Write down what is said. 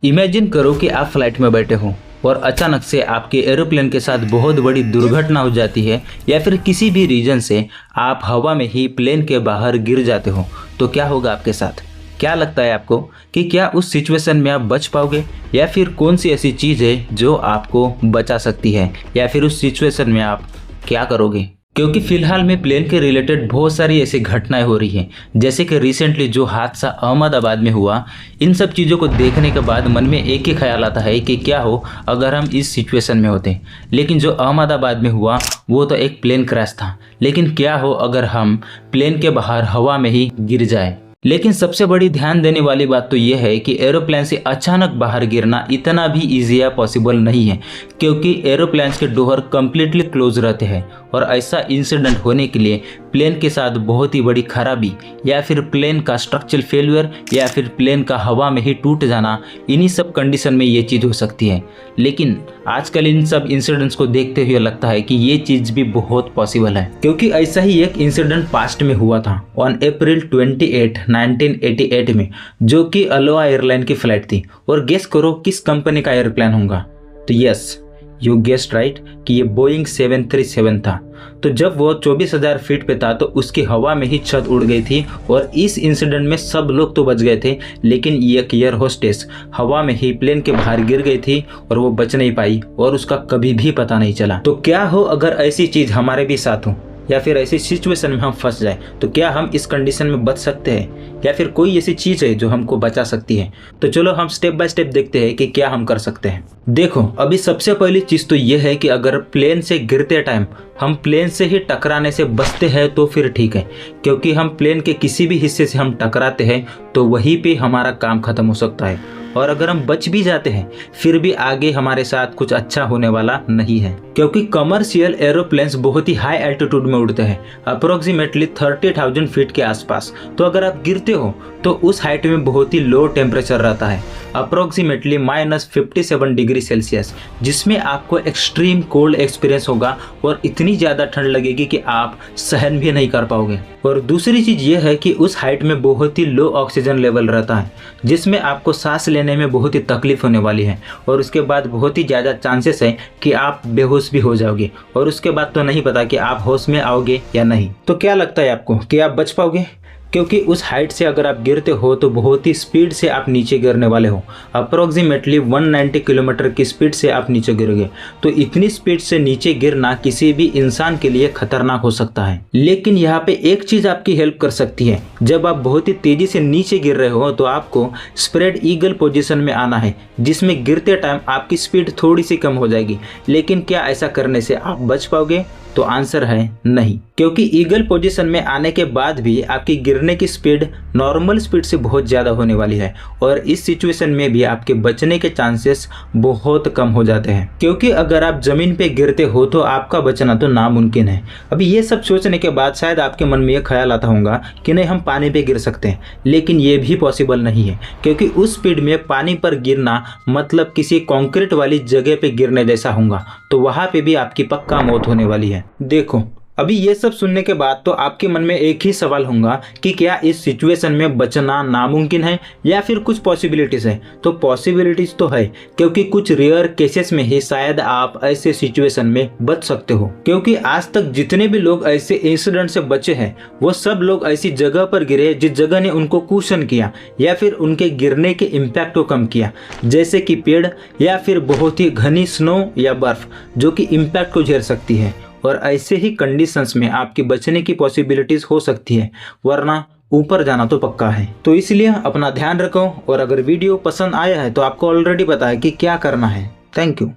Imagine करो कि आप फ्लाइट में बैठे हो और अचानक से आपके एरोप्लेन के साथ बहुत बड़ी दुर्घटना हो जाती है या फिर किसी भी रीजन से आप हवा में ही प्लेन के बाहर गिर जाते हो। तो क्या होगा आपके साथ? क्या लगता है आपको कि क्या उस सिचुएशन में आप बच पाओगे या फिर कौन सी ऐसी चीज़ है जो आपको बचा सकती है या फिर उस सिचुएशन में आप क्या करोगे? क्योंकि फिलहाल में प्लेन के रिलेटेड बहुत सारी ऐसी घटनाएं हो रही हैं, जैसे कि रिसेंटली जो हादसा अहमदाबाद में हुआ। इन सब चीज़ों को देखने के बाद मन में एक ही ख्याल आता है कि क्या हो अगर हम इस सिचुएशन में होते। लेकिन जो अहमदाबाद में हुआ वो तो एक प्लेन क्रैश था, लेकिन क्या हो अगर हम प्लेन के बाहर हवा में ही गिर जाए। लेकिन सबसे बड़ी ध्यान देने वाली बात तो यह है कि एरोप्लेन से अचानक बाहर गिरना इतना भी ईजी या पॉसिबल नहीं है, क्योंकि एरोप्लेन के डोर कंप्लीटली क्लोज रहते हैं और ऐसा इंसिडेंट होने के लिए प्लेन के साथ बहुत ही बड़ी खराबी या फिर प्लेन का स्ट्रक्चरल फेलियर या फिर प्लेन का हवा में ही टूट जाना, इन्हीं सब कंडीशन में ये चीज़ हो सकती है। लेकिन आजकल इन सब इंसिडेंट्स को देखते हुए लगता है कि ये चीज़ भी बहुत पॉसिबल है, क्योंकि ऐसा ही एक इंसिडेंट पास्ट में हुआ था ऑन अप्रैल 28, 1988 में, जो कि अलोहा एयरलाइन की फ्लाइट थी। और गेस करो किस कंपनी का एयरप्लेन होगा? तो यस, यू गेस्ड राइट कि ये बोइंग 737 था। तो जब वो 24,000 फीट पे था तो उसकी हवा में ही छत उड़ गई थी और इस इंसिडेंट में सब लोग तो बच गए थे, लेकिन एक एयर होस्टेस हवा में ही प्लेन के बाहर गिर गई थी और वो बच नहीं पाई और उसका कभी भी पता नहीं चला। तो क्या हो अगर ऐसी चीज़ हमारे भी साथ हो या फिर ऐसी सिचुएशन में हम फंस जाए, तो क्या हम इस कंडीशन में बच सकते हैं या फिर कोई ऐसी चीज़ है जो हमको बचा सकती है? तो चलो हम स्टेप बाय स्टेप देखते हैं कि क्या हम कर सकते हैं। देखो, अभी सबसे पहली चीज़ तो ये है कि अगर प्लेन से गिरते टाइम हम प्लेन से ही टकराने से बचते हैं तो फिर ठीक है, क्योंकि हम प्लेन के किसी भी हिस्से से हम टकराते हैं तो वहीं पे हमारा काम खत्म हो सकता है। और अगर हम बच भी जाते हैं फिर भी आगे हमारे साथ कुछ अच्छा होने वाला नहीं है, क्योंकि कमर्शियल एरोप्लेन्स बहुत ही हाई एल्टीट्यूड में उड़ते हैं, अप्रोक्सीमेटली 30,000 फीट के आसपास। तो अगर आप गिरते हो तो उस हाइट में बहुत ही लो टेम्परेचर रहता है, अप्रोक्सीमेटली -57 डिग्री सेल्सियस, जिसमें आपको एक्सट्रीम कोल्ड एक्सपीरियंस होगा और इतनी ज़्यादा ठंड लगेगी कि आप सहन भी नहीं कर पाओगे। और दूसरी चीज़ ये है कि उस हाइट में बहुत ही लो ऑक्सीजन लेवल रहता है, जिसमें आपको सांस लेने में बहुत ही तकलीफ होने वाली है और उसके बाद बहुत ही ज़्यादा चांसेस है कि आप बेहोश भी हो जाओगे और उसके बाद तो नहीं पता कि आप होश में आओगे या नहीं। तो क्या लगता है आपको कि आप बच पाओगे? क्योंकि उस हाइट से अगर आप गिरते हो तो बहुत ही स्पीड से आप नीचे गिरने वाले हो, अप्रोक्सीमेटली 190 किलोमीटर की स्पीड से आप नीचे गिरोगे। तो इतनी स्पीड से नीचे गिरना किसी भी इंसान के लिए खतरनाक हो सकता है। लेकिन यहाँ पे एक चीज़ आपकी हेल्प कर सकती है। जब आप बहुत ही तेज़ी से नीचे गिर रहे हो तो आपको स्प्रेड ईगल पोजिशन में आना है, जिसमें गिरते टाइम आपकी स्पीड थोड़ी सी कम हो जाएगी। लेकिन क्या ऐसा करने से आप बच पाओगे? तो आंसर है नहीं, क्योंकि ईगल पोजीशन में आने के बाद भी आपकी गिरने की स्पीड नॉर्मल स्पीड से बहुत ज़्यादा होने वाली है और इस सिचुएशन में भी आपके बचने के चांसेस बहुत कम हो जाते हैं, क्योंकि अगर आप ज़मीन पे गिरते हो तो आपका बचना तो नामुमकिन है। अभी ये सब सोचने के बाद शायद आपके मन में ये ख्याल आता होगा कि नहीं, हम पानी पे गिर सकते हैं, लेकिन ये भी पॉसिबल नहीं है, क्योंकि उस स्पीड में पानी पर गिरना मतलब किसी कंक्रीट वाली जगह पे गिरने जैसा होगा, तो वहाँ पे भी आपकी पक्का मौत होने वाली है। देखो, अभी ये सब सुनने के बाद तो आपके मन में एक ही सवाल होगा कि क्या इस सिचुएशन में बचना नामुमकिन है या फिर कुछ पॉसिबिलिटीज़ है? तो पॉसिबिलिटीज़ तो है, क्योंकि कुछ रेयर केसेस में ही शायद आप ऐसे सिचुएशन में बच सकते हो। क्योंकि आज तक जितने भी लोग ऐसे इंसिडेंट से बचे हैं वो सब लोग ऐसी जगह पर गिरे जिस जगह ने उनको कुशन किया या फिर उनके गिरने के इम्पैक्ट को कम किया, जैसे कि पेड़ या फिर बहुत ही घनी स्नो या बर्फ, जो कि इम्पैक्ट को झेल सकती है। और ऐसे ही कंडीशंस में आपकी बचने की पॉसिबिलिटीज़ हो सकती है, वरना ऊपर जाना तो पक्का है। तो इसलिए अपना ध्यान रखो और अगर वीडियो पसंद आया है तो आपको ऑलरेडी पता है कि क्या करना है। Thank you.